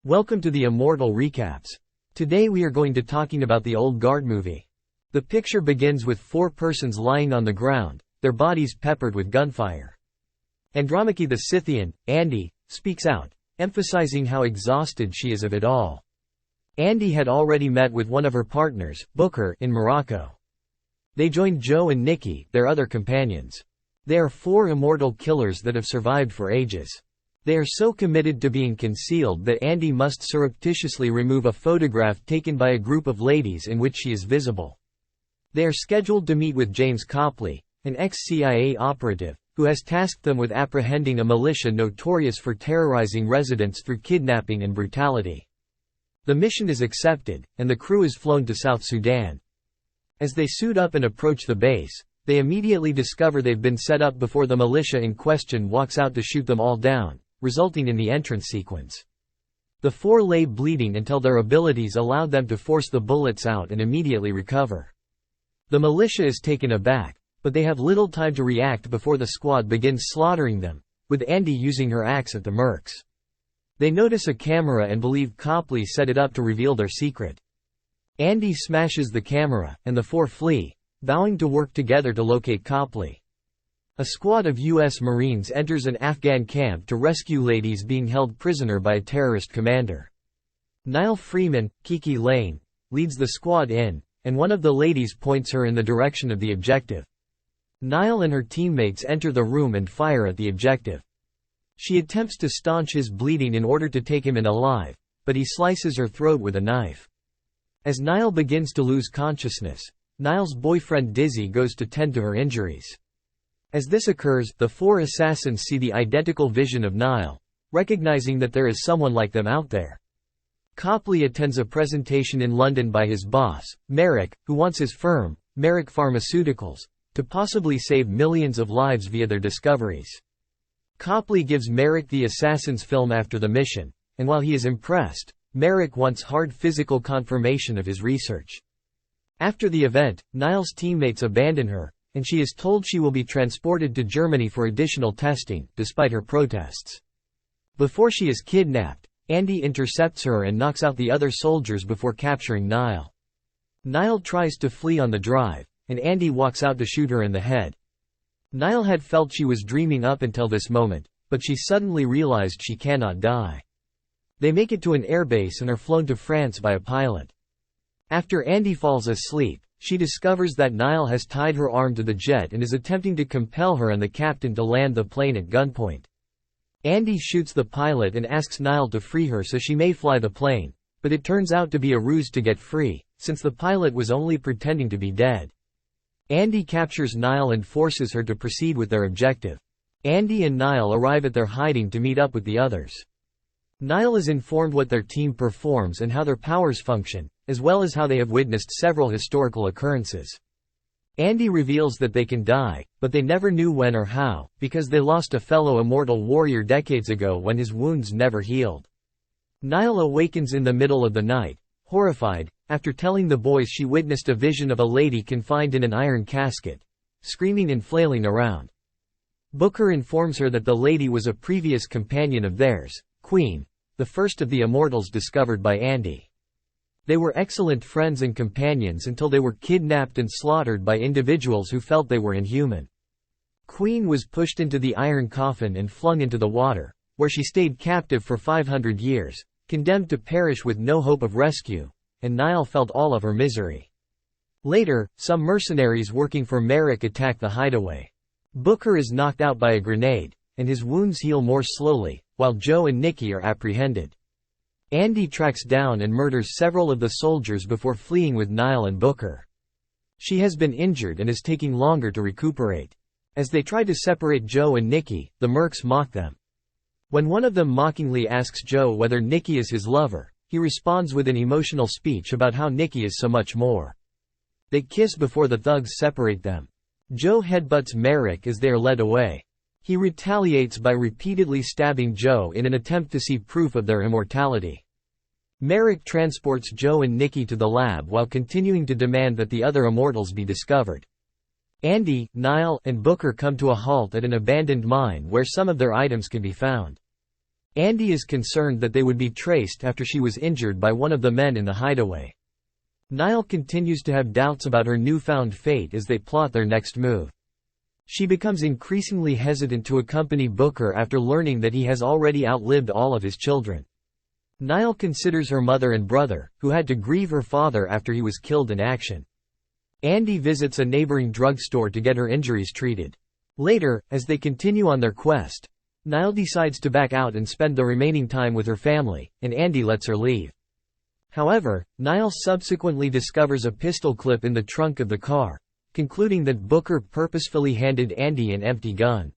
Welcome to the Immortal Recaps. Today we are going to talking about the old guard movie. The picture begins with four persons lying on the ground, their bodies peppered with gunfire. Andromache the Scythian, Andy, speaks out, emphasizing how exhausted she is of it all. Andy had already met with one of her partners, Booker, in Morocco. They joined Joe and Nikki, their other companions. They are four immortal killers that have survived for ages. They are so committed to being concealed that Andy must surreptitiously remove a photograph taken by a group of ladies in which she is visible. They are scheduled to meet with James Copley, an ex-CIA operative, who has tasked them with apprehending a militia notorious for terrorizing residents through kidnapping and brutality. The mission is accepted, and the crew is flown to South Sudan. As they suit up and approach the base, they immediately discover they've been set up before the militia in question walks out to shoot them all down, resulting in the entrance sequence. The four lay bleeding until their abilities allowed them to force the bullets out and immediately recover. The militia is taken aback, but they have little time to react before the squad begins slaughtering them, with Andy using her axe at the mercs. They notice a camera and believe Copley set it up to reveal their secret. Andy smashes the camera, and the four flee, vowing to work together to locate Copley. A squad of U.S. Marines enters an Afghan camp to rescue ladies being held prisoner by a terrorist commander. Niall Freeman, Kiki Lane, leads the squad in, and one of the ladies points her in the direction of the objective. Niall and her teammates enter the room and fire at the objective. She attempts to staunch his bleeding in order to take him in alive, but he slices her throat with a knife. As Niall begins to lose consciousness, Niall's boyfriend Dizzy goes to tend to her injuries. As this occurs, the four assassins see the identical vision of Niall, recognizing that there is someone like them out there. Copley attends a presentation in London by his boss, Merrick, who wants his firm, Merrick Pharmaceuticals, to possibly save millions of lives via their discoveries. Copley gives Merrick the assassin's film after the mission, and while he is impressed, Merrick wants hard physical confirmation of his research. After the event, Niall's teammates abandon her, and she is told she will be transported to Germany for additional testing, despite her protests. Before she is kidnapped, Andy intercepts her and knocks out the other soldiers before capturing Niall. Niall tries to flee on the drive, and Andy walks out to shoot her in the head. Niall had felt she was dreaming up until this moment, but she suddenly realized she cannot die. They make it to an airbase and are flown to France by a pilot. After Andy falls asleep, she discovers that Niall has tied her arm to the jet and is attempting to compel her and the captain to land the plane at gunpoint. Andy shoots the pilot and asks Niall to free her so she may fly the plane, but it turns out to be a ruse to get free, since the pilot was only pretending to be dead. Andy captures Niall and forces her to proceed with their objective. Andy and Niall arrive at their hiding to meet up with the others. Niall is informed what their team performs and how their powers function, as well as how they have witnessed several historical occurrences. Andy reveals that they can die, but they never knew when or how, because they lost a fellow immortal warrior decades ago when his wounds never healed. Niall awakens in the middle of the night, horrified, after telling the boys she witnessed a vision of a lady confined in an iron casket, screaming and flailing around. Booker informs her that the lady was a previous companion of theirs, Queen, the first of the immortals discovered by Andy. They were excellent friends and companions until they were kidnapped and slaughtered by individuals who felt they were inhuman. Queen was pushed into the iron coffin and flung into the water, where she stayed captive for 500 years, condemned to perish with no hope of rescue, and Niall felt all of her misery. Later, some mercenaries working for Merrick attack the hideaway. Booker is knocked out by a grenade, and his wounds heal more slowly, while Joe and Nikki are apprehended. Andy tracks down and murders several of the soldiers before fleeing with Niall and Booker. She has been injured and is taking longer to recuperate. As they try to separate Joe and Nikki, the mercs mock them. When one of them mockingly asks Joe whether Nikki is his lover, he responds with an emotional speech about how Nikki is so much more. They kiss before the thugs separate them. Joe headbutts Merrick as they are led away. He retaliates by repeatedly stabbing Joe in an attempt to see proof of their immortality. Merrick transports Joe and Nikki to the lab while continuing to demand that the other immortals be discovered. Andy, Niall, and Booker come to a halt at an abandoned mine where some of their items can be found. Andy is concerned that they would be traced after she was injured by one of the men in the hideaway. Niall continues to have doubts about her newfound fate as they plot their next move. She becomes increasingly hesitant to accompany Booker after learning that he has already outlived all of his children. Niall considers her mother and brother, who had to grieve her father after he was killed in action. Andy visits a neighboring drugstore to get her injuries treated. Later, as they continue on their quest, Niall decides to back out and spend the remaining time with her family, and Andy lets her leave. However, Niall subsequently discovers a pistol clip in the trunk of the car, concluding that Booker purposefully handed Andy an empty gun.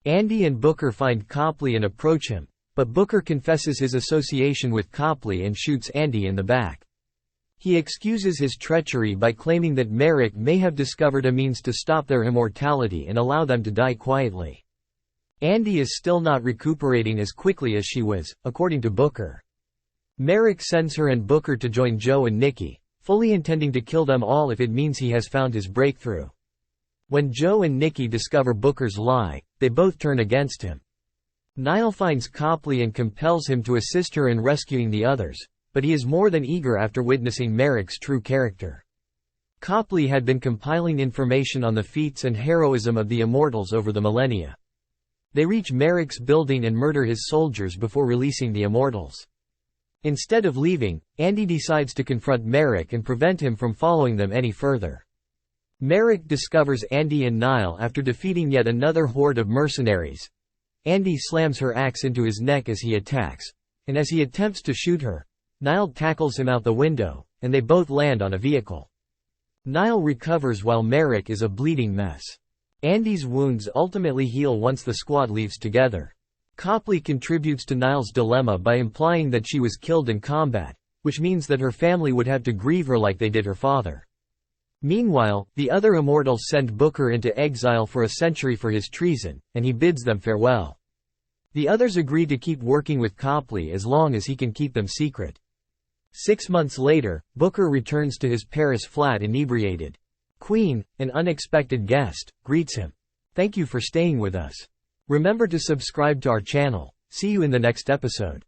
Andy and Booker find Copley and approach him, but Booker confesses his association with Copley and shoots Andy in the back. He excuses his treachery by claiming that Merrick may have discovered a means to stop their immortality and allow them to die quietly. Andy is still not recuperating as quickly as she was, according to Booker. Merrick sends her and Booker to join Joe and Nikki, fully intending to kill them all if it means he has found his breakthrough. When Joe and Nikki discover Booker's lie, they both turn against him. Niall finds Copley and compels him to assist her in rescuing the others, but he is more than eager after witnessing Merrick's true character. Copley had been compiling information on the feats and heroism of the Immortals over the millennia. They reach Merrick's building and murder his soldiers before releasing the Immortals. Instead of leaving, Andy decides to confront Merrick and prevent him from following them any further. Merrick discovers Andy and Niall after defeating yet another horde of mercenaries. Andy slams her axe into his neck as he attacks, and as he attempts to shoot her, Niall tackles him out the window, and they both land on a vehicle. Niall recovers while Merrick is a bleeding mess. Andy's wounds ultimately heal once the squad leaves together. Copley contributes to Niall's dilemma by implying that she was killed in combat, which means that her family would have to grieve her like they did her father. Meanwhile, the other Immortals send Booker into exile for a century for his treason, and he bids them farewell. The others agree to keep working with Copley as long as he can keep them secret. 6 months later, Booker returns to his Paris flat inebriated. Queen, an unexpected guest, greets him. "Thank you for staying with us. Remember to subscribe to our channel. See you in the next episode."